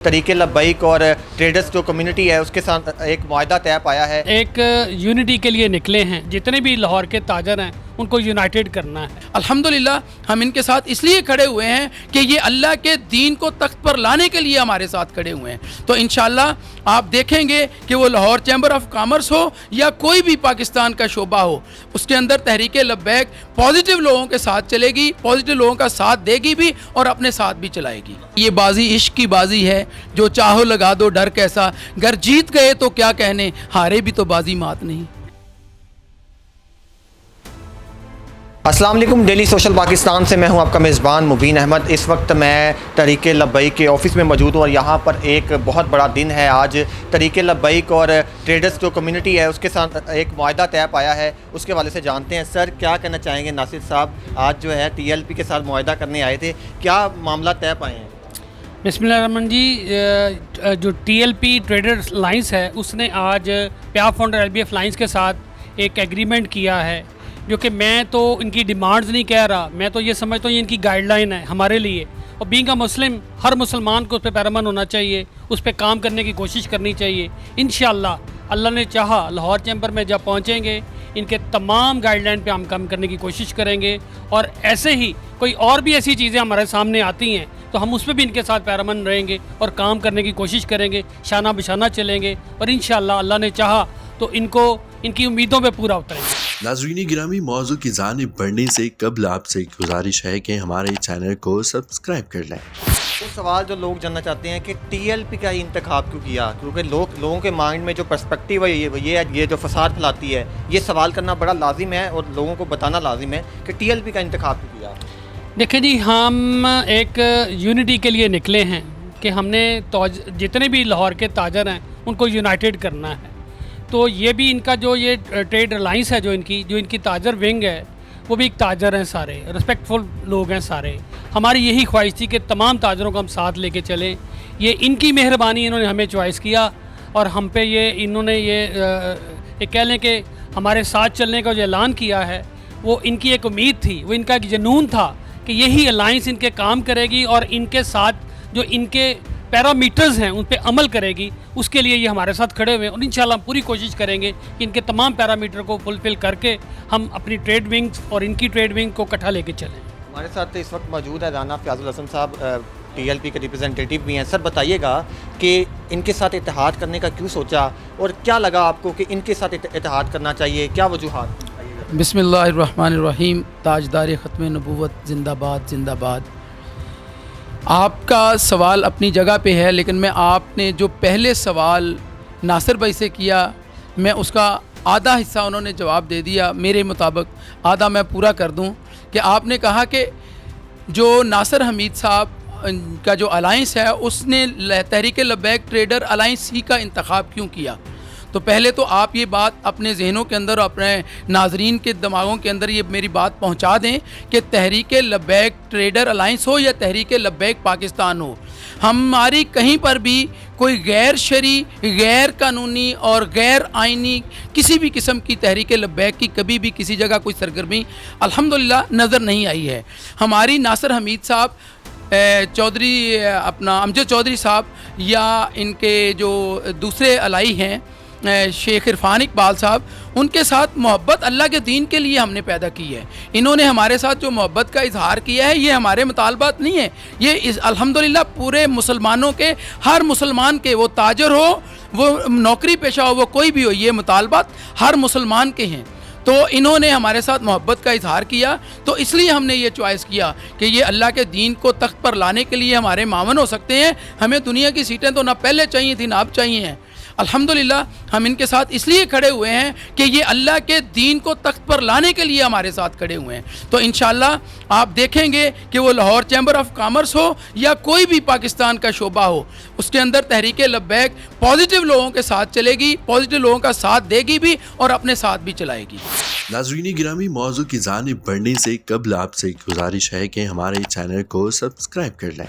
तरीके लब्बैक और ट्रेडर्स जो कम्युनिटी है उसके साथ एक मुआहदा तय पाया है। एक यूनिटी के लिए निकले हैं, जितने भी लाहौर के ताजर हैं उनको यूनाइटेड करना है। अल्हम्दुलिल्लाह हम इनके साथ इसलिए खड़े हुए हैं कि ये अल्लाह के दीन को तख्त पर लाने के लिए हमारे साथ खड़े हुए हैं। तो इंशाअल्लाह आप देखेंगे कि वो लाहौर चैम्बर ऑफ कॉमर्स हो या कोई भी पाकिस्तान का शोबा हो, उसके अंदर तहरीके लब्बैक पॉजिटिव लोगों के साथ चलेगी, पॉजिटिव लोगों का साथ देगी भी और अपने साथ भी चलाएगी। ये बाजी इश्क की बाजी है, जो चाहो लगा दो डर कैसा, घर जीत गए तो क्या कहने, हारे भी तो बाजी मात नहीं। अस्सलाम वालेकुम, डेली सोशल पाकिस्तान से मैं हूं आपका मेज़बान मुबीन अहमद। इस वक्त मैं तरीके लब्बैक के ऑफ़िस में मौजूद हूं और यहां पर एक बहुत बड़ा दिन है आज। तरीके लब्बैक और ट्रेडर्स जो कम्युनिटी है उसके साथ एक मुआहदा तय पाया है, उसके वाले से जानते हैं। सर क्या कहना चाहेंगे? नासिर साहब आज जो है TLP के साथ मुआहदा करने आए थे, क्या मामला तय पाए हैं? बिस्मिल्लाहिर्रहमानिर्रहीम जी, जो TLP ट्रेडर्स लाइंस है उसने आज प्यार फाउंडर LBF लाइंस के साथ एक एग्रीमेंट किया है, जो कि मैं तो इनकी डिमांड्स नहीं कह रहा, मैं तो ये समझता हूँ ये इनकी गाइडलाइन है हमारे लिए। और बीइंग अ मुस्लिम हर मुसलमान को उस पर पैरमन होना चाहिए, उस पर काम करने की कोशिश करनी चाहिए। इंशाअल्लाह अल्लाह ने चाहा लाहौर चैम्बर में जब पहुँचेंगे इनके तमाम गाइडलाइन पे हम काम करने की कोशिश करेंगे। और ऐसे ही कोई और भी ऐसी चीज़ें हमारे सामने आती हैं तो हम उस पर भी इनके साथ पैरमन रहेंगे और काम करने की कोशिश करेंगे, शाना बिशाना चलेंगे और इंशाअल्लाह अल्लाह ने चाहा तो इनको इनकी उम्मीदों पे पूरा उतरेंगे। नाज़रीन गिरामी, मौजू की जानिब बढ़ने से कबल आपसे गुजारिश है कि हमारे चैनल को सब्सक्राइब कर लें। वो सवाल जो लोग जानना चाहते हैं कि TLP का इंतखाब क्यों किया, क्योंकि लोगों के माइंड में जो पर्सपेक्टिव है ये जो फसाद फैलाती है, ये सवाल करना बड़ा लाजिम है और लोगों को बताना लाजिम है कि TLP का इंतखाब क्यों किया। देखिए जी, हम एक यूनिटी के लिए निकले हैं कि हमने जितने भी लाहौर के ताजर हैं उनको यूनाइटेड करना है। तो ये भी इनका जो ये ट्रेड अलाइंस है, जो इनकी ताजर विंग है, वो भी एक ताजर हैं, सारे रिस्पेक्टफुल लोग हैं सारे। हमारी यही ख्वाहिश थी कि तमाम ताजरों को हम साथ लेके चलें। ये इनकी मेहरबानी, इन्होंने हमें चॉइस किया और हम पे इन्होंने ये कह लें कि हमारे साथ चलने का जो ऐलान किया है, वो इनकी एक उम्मीद थी, वो इनका एक जुनून था कि यही अलाइंस इनके काम करेगी और इनके साथ जो इनके पैरामीटर्स हैं उन पे अमल करेगी। उसके लिए ये हमारे साथ खड़े हुए हैं और इंशाल्लाह हम पूरी कोशिश करेंगे कि इनके तमाम पैरामीटर को फुलफ़िल करके हम अपनी ट्रेड विंग्स और इनकी ट्रेड विंग को इकट्ठा लेके चलें। हमारे साथ इस वक्त मौजूद है राना फ़याज़ुल हसन साहब, TLP के रिप्रेजेंटेटिव भी हैं। सर बताइएगा कि इनके साथ इत्तेहाद करने का क्यों सोचा और क्या लगा आपको कि इनके साथ इत्तेहाद करना चाहिए, क्या वजूहात? बिस्मिल्लाहिर्रहमानिर्रहीम। ताजदार ख़त्म नबूवत जिंदाबाद जिंदाबाद। आपका सवाल अपनी जगह पे है, लेकिन मैं आपने जो पहले सवाल नासिर भाई से किया, मैं उसका आधा हिस्सा उन्होंने जवाब दे दिया, मेरे मुताबिक आधा मैं पूरा कर दूं। कि आपने कहा कि जो नासिर हमीद साहब का जो अलाइंस है उसने तहरीक लब्बैक ट्रेडर अलाइंस ही का इंतखाब क्यों किया। तो पहले तो आप ये बात अपने जहनों के अंदर और अपने नाजरीन के दिमागों के अंदर ये मेरी बात पहुंचा दें कि तहरीक लब्बैक ट्रेडर अलाइंस हो या तहरीक लब्बैक पाकिस्तान हो, हमारी कहीं पर भी कोई गैर शरी, गैर कानूनी और गैर आइनी किसी भी किस्म की तहरीक लब्बैक की कभी भी किसी जगह कोई सरगर्मी अल्हम्दुलिल्लाह नज़र नहीं आई है। हमारी नासिर हमीद साहब चौधरी अपना अमजद चौधरी साहब या इनके जो दूसरे अलाई हैं शेख इरफान इकबाल साहब, उनके साथ मोहब्बत अल्लाह के दीन के लिए हमने पैदा की है। इन्होंने हमारे साथ जो मोहब्बत का इजहार किया है, ये हमारे मुतालबात नहीं है, ये अल्हम्दुलिल्लाह पूरे मुसलमानों के, हर मुसलमान के, वो ताजर हो, वो नौकरी पेशा हो, वो कोई भी हो, ये मुतालबात हर मुसलमान के हैं। तो इन्होंने हमारे साथ मोहब्बत का इजहार किया, तो इसलिए हमने ये चॉइस किया कि ये अल्लाह के दीन को तख्त पर लाने के लिए हमारे मावन हो सकते हैं। हमें दुनिया की सीटें तो ना पहले चाहिए थी ना अब चाहिए हैं। अल्हम्दुलिल्लाह हम इनके साथ इसलिए खड़े हुए हैं कि ये अल्लाह के दीन को तख्त पर लाने के लिए हमारे साथ खड़े हुए हैं। तो इंशाअल्लाह आप देखेंगे कि वो लाहौर चैम्बर ऑफ कॉमर्स हो या कोई भी पाकिस्तान का शोबा हो, उसके अंदर तहरीके लब्बैक पॉजिटिव लोगों के साथ चलेगी, पॉजिटिव लोगों का साथ देगी भी और अपने साथ भी चलाएगी। नाज़रीन गिरामी, मौजू की जानिब बढ़ने से कबल आपसे गुजारिश है कि हमारे चैनल को सब्सक्राइब कर लें।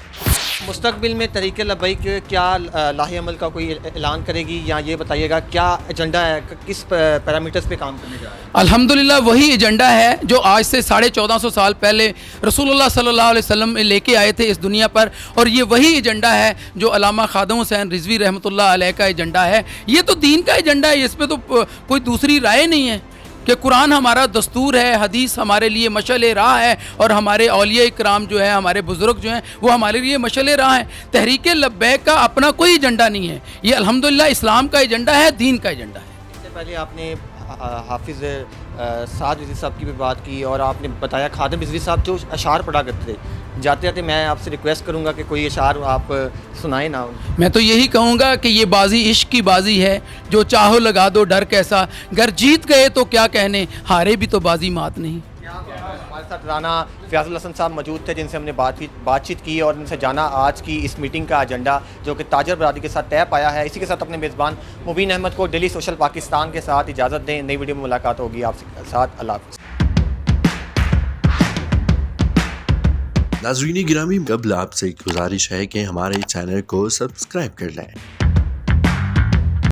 मुस्तकबिल में तरीके लब्बैक क्या लाहे अमल का कोई ऐलान करेगी, या ये बताइएगा क्या एजेंडा है, किस पैरामीटर्स पे काम करने जा रहे हैं? अल्हम्दुलिल्लाह वही एजेंडा है जो आज से 1450 साल पहले रसूलुल्लाह सल्लल्लाहु अलैहि वसल्लम लेके आए थे इस दुनिया पर, और ये वही एजेंडा है जो अल्लामा खादम हुसैन रिजवी रहमतुल्लाह अलैह का एजेंडा है। ये तो दीन का एजेंडा है, इस पर तो कोई दूसरी राय नहीं है कि कुरान हमारा दस्तूर है, हदीस हमारे लिए मशअल राह है, और हमारे औलिया इकराम जो है, हमारे बुज़ुर्ग जो हैं, वो हमारे लिए मशअल राह है। तहरीक लब्बैक का अपना कोई एजेंडा नहीं है, ये अल्हम्दुलिल्लाह इस्लाम का एजेंडा है, दीन का एजेंडा है। इससे पहले आपने हाफिज़ साद रिजवी साहब की भी बात की, और आपने बताया खादिम रिजवी साहब जो अशार पढ़ा करते थे। जाते जाते मैं आपसे रिक्वेस्ट करूंगा कि कोई अशार आप सुनाए ना। मैं तो यही कहूँगा कि ये बाजी इश्क की बाजी है, जो चाहो लगा दो डर कैसा, गर जीत गए तो क्या कहने, हारे भी तो बाजी मात नहीं। हमारे साथ राना फयाजुल हसन साहब मौजूद थे, जिनसे हमने बातचीत की और उनसे जाना आज की इस मीटिंग का एजेंडा जो कि ताजर बरादरी के साथ तय पाया है। इसी के साथ अपने मेज़बान मुबीन अहमद को डेली सोशल पाकिस्तान के साथ इजाज़त दें। नई वीडियो में मुलाकात होगी आपके साथ। अल्लाह हाफ़िज़। नाज़रीन गिरामी, कबल आपसे एक गुजारिश है कि हमारे चैनल को सब्सक्राइब कर लें